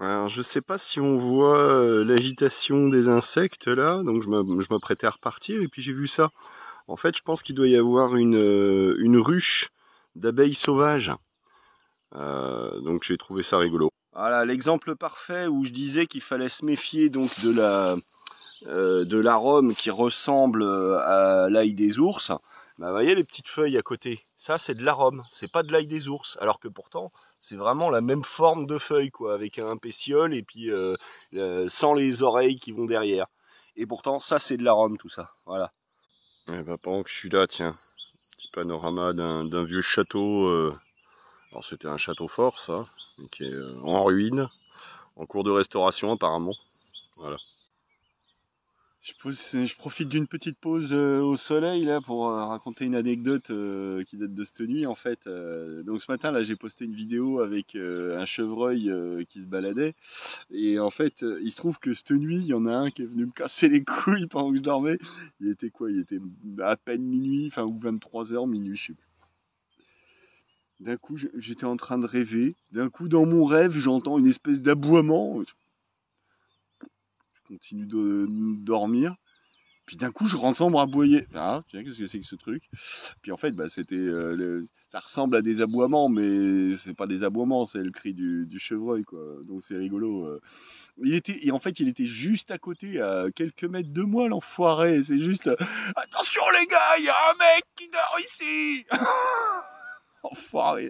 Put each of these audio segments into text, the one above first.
Alors, je sais pas si on voit l'agitation des insectes là, donc je m'apprêtais à repartir et puis j'ai vu ça. En fait, je pense qu'il doit y avoir une ruche d'abeilles sauvages. Donc j'ai trouvé ça rigolo. Voilà l'exemple parfait où je disais qu'il fallait se méfier donc de l'arôme qui ressemble à l'ail des ours. Bah, vous voyez les petites feuilles à côté, ça c'est de l'arôme, c'est pas de l'ail des ours, alors que pourtant c'est vraiment la même forme de feuille quoi, avec un pétiole et puis sans les oreilles qui vont derrière. Et pourtant ça c'est de l'arôme tout ça, voilà. Et bah, pendant que je suis là, tiens, petit panorama d'un vieux château. Alors c'était un château fort ça, qui est en ruine, en cours de restauration apparemment. Voilà. Je profite d'une petite pause au soleil là pour raconter une anecdote qui date de cette nuit en fait. Donc ce matin là j'ai posté une vidéo avec un chevreuil qui se baladait et en fait il se trouve que cette nuit il y en a un qui est venu me casser les couilles pendant que je dormais. Il était quoi? Il était à peine minuit, enfin ou 23h, minuit je sais plus. D'un coup j'étais en train de rêver, d'un coup dans mon rêve j'entends une espèce d'aboiement. Je continue de dormir. Puis d'un coup, je rentre aboyer. Ah, tiens, qu'est-ce que c'est que ce truc? Puis en fait, bah, ça ressemble à des aboiements, mais c'est pas des aboiements, c'est le cri du chevreuil, quoi. Donc c'est rigolo. Et en fait, il était juste à côté, à quelques mètres de moi, l'enfoiré. C'est juste, attention les gars, il y a un mec qui dort ici! Enfoiré.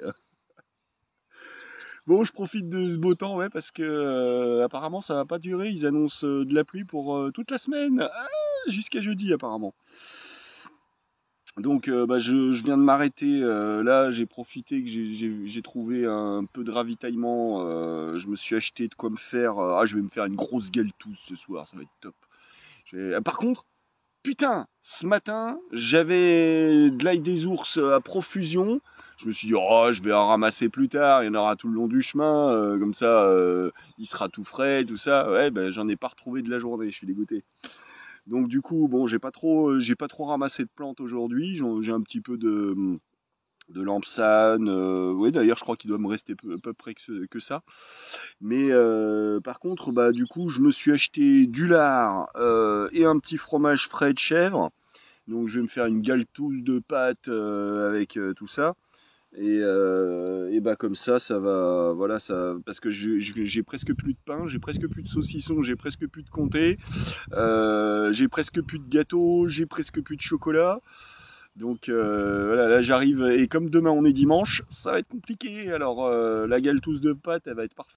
Bon, je profite de ce beau temps, ouais, parce que apparemment ça va pas durer. Ils annoncent de la pluie pour toute la semaine, jusqu'à jeudi apparemment. Donc bah, je viens de m'arrêter. Là, j'ai profité que j'ai trouvé un peu de ravitaillement. Je me suis acheté de quoi me faire. Je vais me faire une grosse galtouze ce soir, ça va être top. Par contre, putain, ce matin, j'avais de l'ail des ours à profusion. Je me suis dit, oh, je vais en ramasser plus tard, il y en aura tout le long du chemin, comme ça, il sera tout frais, tout ça. Ouais, ben, j'en ai pas retrouvé de la journée, je suis dégoûté. Donc du coup, bon, j'ai pas trop ramassé de plantes aujourd'hui. J'ai un petit peu de lampsane. Oui, d'ailleurs, je crois qu'il doit me rester à peu près que ça. Mais par contre, bah, du coup, je me suis acheté du lard et un petit fromage frais de chèvre. Donc, je vais me faire une galtouze de pâtes avec tout ça. Et bah comme ça va, voilà, ça, parce que j'ai presque plus de pain, j'ai presque plus de saucisson, j'ai presque plus de comté, j'ai presque plus de gâteau, j'ai presque plus de chocolat. Donc voilà, là j'arrive, et comme demain on est dimanche, ça va être compliqué. Alors la galtouze de pâtes, elle va être parfaite.